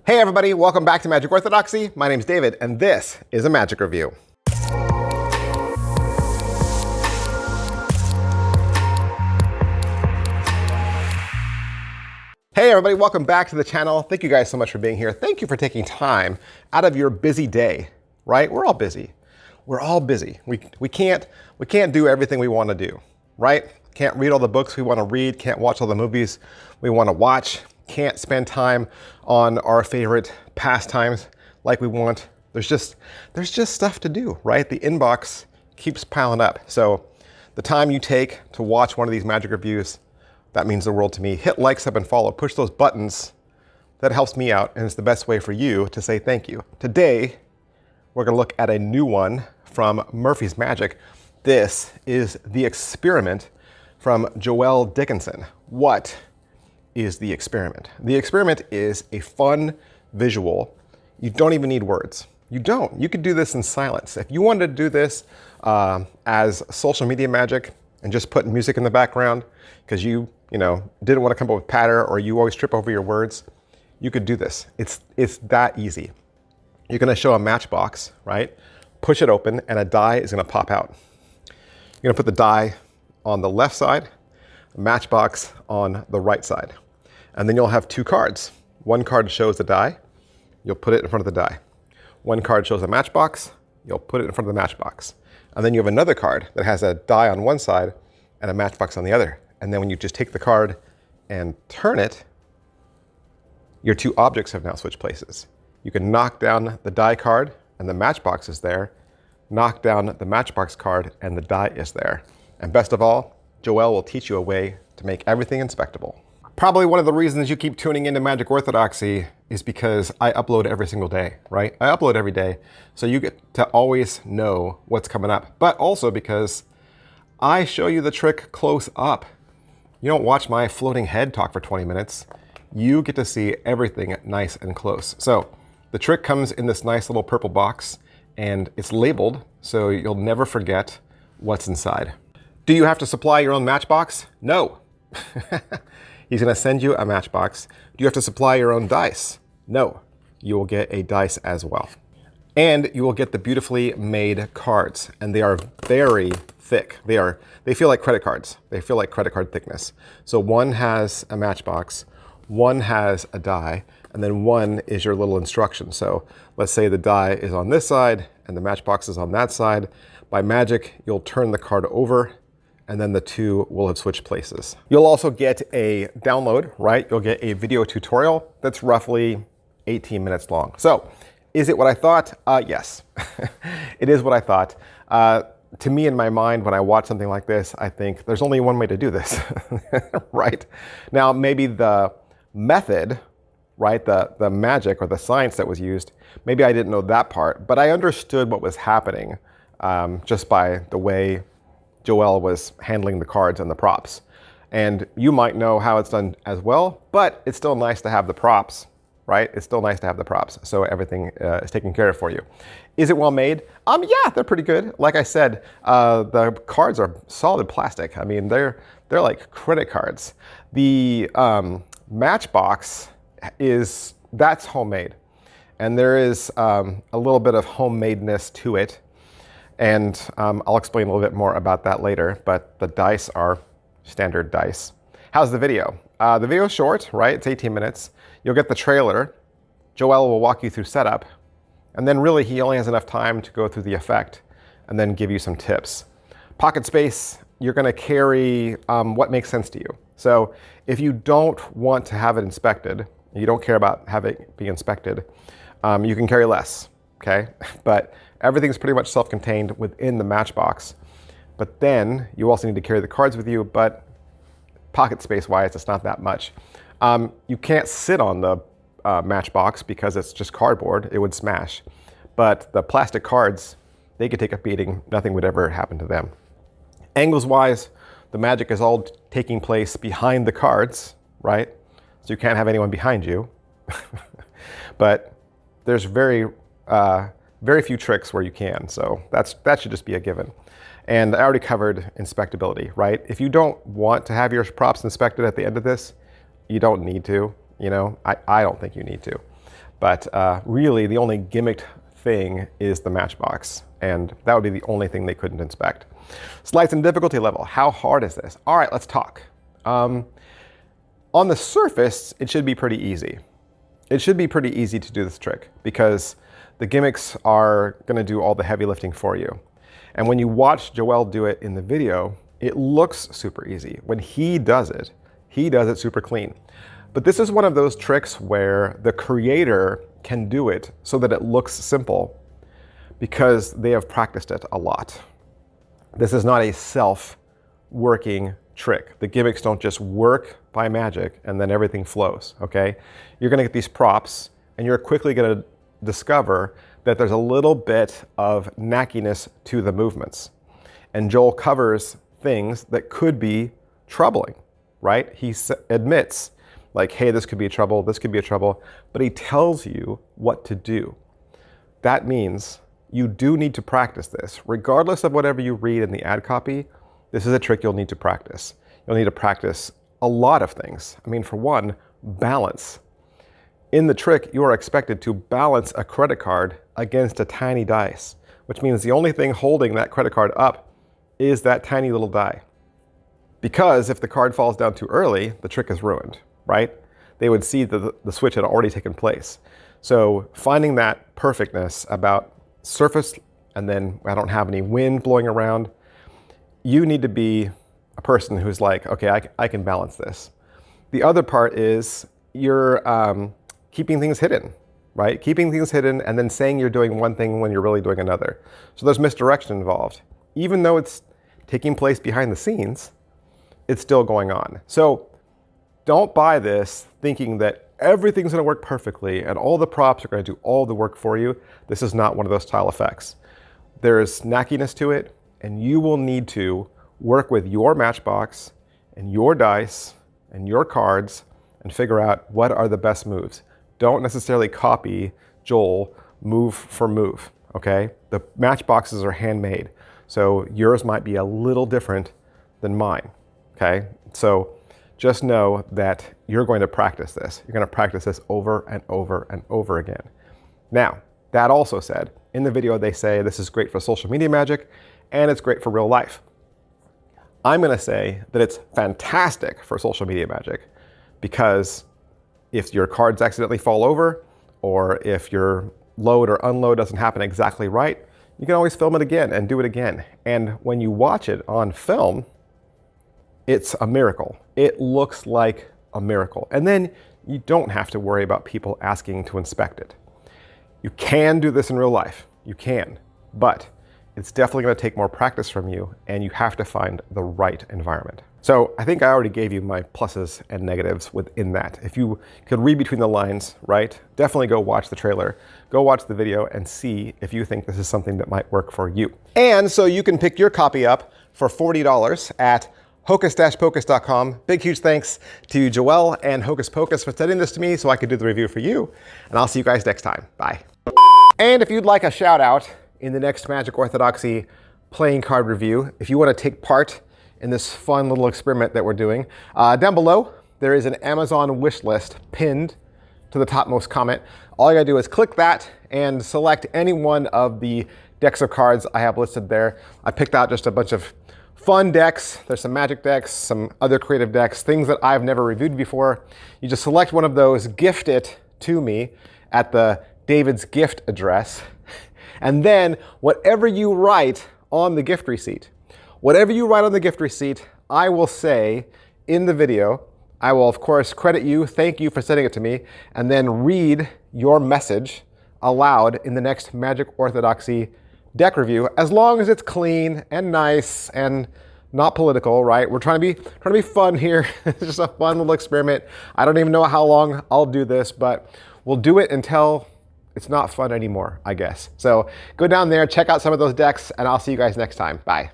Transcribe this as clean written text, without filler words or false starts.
Hey everybody, welcome back to Magic Orthodoxy. My name's David, and this is a magic review. Hey everybody, welcome back to the channel. Thank you guys so much for being here. Thank you for taking time out of your busy day, right? We're all busy. We're all busy. We can't do everything we want to do, right? Can't read all the books we want to read, can't watch all the movies we want to watch, can't spend time on our favorite pastimes like we want. There's just stuff to do, right? The inbox keeps piling up. So the time you take to watch one of these magic reviews, that means the world to me. Hit like, sub, and follow. Push those buttons. That helps me out, and it's the best way for you to say thank you. Today, we're going to look at a new one from Murphy's Magic. This is The Experiment from Joel Dickinson. What is The Experiment? The Experiment is a fun visual. You don't even need words. You don't. You could do this in silence. If you wanted to do this as social media magic and just put music in the background because you didn't want to come up with patter or you always trip over your words, you could do this. It's that easy. You're going to show a matchbox, right? Push it open and a die is going to pop out. You're going to put the die on the left side, a matchbox on the right side. And then you'll have two cards. One card shows the die. You'll put it in front of the die. One card shows a matchbox. You'll put it in front of the matchbox. And then you have another card that has a die on one side and a matchbox on the other. And then when you just take the card and turn it, your two objects have now switched places. You can knock down the die card and the matchbox is there. Knock down the matchbox card and the die is there. And best of all, Joel will teach you a way to make everything inspectable. Probably one of the reasons you keep tuning into Magic Orthodoxy is because I upload every single day, right? I upload every day, so you get to always know what's coming up. But also because I show you the trick close up. You don't watch my floating head talk for 20 minutes. You get to see everything nice and close. So the trick comes in this nice little purple box, and it's labeled, so you'll never forget what's inside. Do you have to supply your own matchbox? No. He's going to send you a matchbox. Do you have to supply your own dice? No. You will get a dice as well. And you will get the beautifully made cards. And they are very thick. They feel like credit cards. They feel like credit card thickness. So one has a matchbox, one has a die, and then one is your little instruction. So let's say the die is on this side and the matchbox is on that side. By magic, you'll turn the card over, and then the two will have switched places. You'll also get a download, right? You'll get a video tutorial that's roughly 18 minutes long. So is it what I thought? Yes, it is what I thought. To me, in my mind, when I watch something like this, I think there's only one way to do this, right? Now, maybe the method, right? The magic or the science that was used, maybe I didn't know that part, but I understood what was happening just by the way Joel was handling the cards and the props. And you might know how it's done as well, but it's still nice to have the props, right? It's still nice to have the props, so everything is taken care of for you. Is it well made? Yeah, they're pretty good. Like I said, the cards are solid plastic. I mean, they're like credit cards. The matchbox that's homemade. And there is a little bit of homemadeness to it. And I'll explain a little bit more about that later, but the dice are standard dice. How's the video? The video is short, right? It's 18 minutes. You'll get the trailer. Joel will walk you through setup. And then really he only has enough time to go through the effect and then give you some tips. Pocket space, you're gonna carry what makes sense to you. So if you don't want to have it inspected, you don't care about having it be inspected, you can carry less, okay? But everything's pretty much self-contained within the matchbox. But then you also need to carry the cards with you, but pocket space-wise, it's not that much. You can't sit on the matchbox because it's just cardboard. It would smash. But the plastic cards, they could take a beating. Nothing would ever happen to them. Angles-wise, the magic is all taking place behind the cards, right? So you can't have anyone behind you. But there's very few tricks where you can, so that should just be a given. And I already covered inspectability, right? If you don't want to have your props inspected at the end of this, you don't need to, I don't think you need to. But really, the only gimmicked thing is the matchbox, and that would be the only thing they couldn't inspect. Slides and difficulty level. How hard is this? All right, let's talk. On the surface, it should be pretty easy. It should be pretty easy to do this trick because the gimmicks are going to do all the heavy lifting for you. And when you watch Joel do it in the video, it looks super easy. When he does it super clean. But this is one of those tricks where the creator can do it so that it looks simple because they have practiced it a lot. This is not a self-working trick. The gimmicks don't just work by magic and then everything flows, okay? You're gonna get these props and you're quickly gonna discover that there's a little bit of knackiness to the movements. And Joel covers things that could be troubling, right? He admits, like, hey, this could be a trouble, this could be a trouble, but he tells you what to do. That means you do need to practice this. Regardless of whatever you read in the ad copy, this is a trick you'll need to practice. You'll need to practice a lot of things. I mean, for one, balance. In the trick, you are expected to balance a credit card against a tiny dice, which means the only thing holding that credit card up is that tiny little die. Because if the card falls down too early, the trick is ruined, right? They would see that the switch had already taken place. So finding that perfectness about surface, and then I don't have any wind blowing around, you need to be a person who's like, okay, I can balance this. The other part is you're keeping things hidden, right? Keeping things hidden and then saying you're doing one thing when you're really doing another. So there's misdirection involved. Even though it's taking place behind the scenes, it's still going on. So don't buy this thinking that everything's gonna work perfectly and all the props are gonna do all the work for you. This is not one of those style effects. There's knackiness to it, and you will need to work with your matchbox and your dice and your cards and figure out what are the best moves. Don't necessarily copy Joel move for move, okay? The matchboxes are handmade, so yours might be a little different than mine, okay? So just know that you're going to practice this. You're going to practice this over and over and over again. Now, that also said, in the video they say this is great for social media magic and it's great for real life. I'm going to say that it's fantastic for social media magic because if your cards accidentally fall over or if your load or unload doesn't happen exactly right, you can always film it again and do it again. And when you watch it on film, it's a miracle. It looks like a miracle. And then you don't have to worry about people asking to inspect it. You can do this in real life. You can, but it's definitely going to take more practice from you and you have to find the right environment. So I think I already gave you my pluses and negatives within that. If you could read between the lines, right, definitely go watch the trailer, go watch the video and see if you think this is something that might work for you. And so you can pick your copy up for $40 at hocus-pocus.com. Big, huge thanks to Joel and Hocus Pocus for sending this to me so I could do the review for you. And I'll see you guys next time. Bye. And if you'd like a shout out in the next Magic Orthodoxy playing card review, if you want to take part in this fun little experiment that we're doing, down below there is an Amazon wish list pinned to the topmost comment. All you gotta do is click that and select any one of the decks of cards I have listed there. I picked out just a bunch of fun decks. There's some magic decks, some other creative decks, things that I've never reviewed before. You just select one of those, gift it to me at the David's gift address, and then whatever you write on the gift receipt, I will say in the video. I will, of course, credit you, thank you for sending it to me, and then read your message aloud in the next Magic Orthodoxy deck review, as long as it's clean and nice and not political, right? We're trying to be fun here. It's just a fun little experiment. I don't even know how long I'll do this, but we'll do it until it's not fun anymore, I guess. So go down there, check out some of those decks, and I'll see you guys next time. Bye.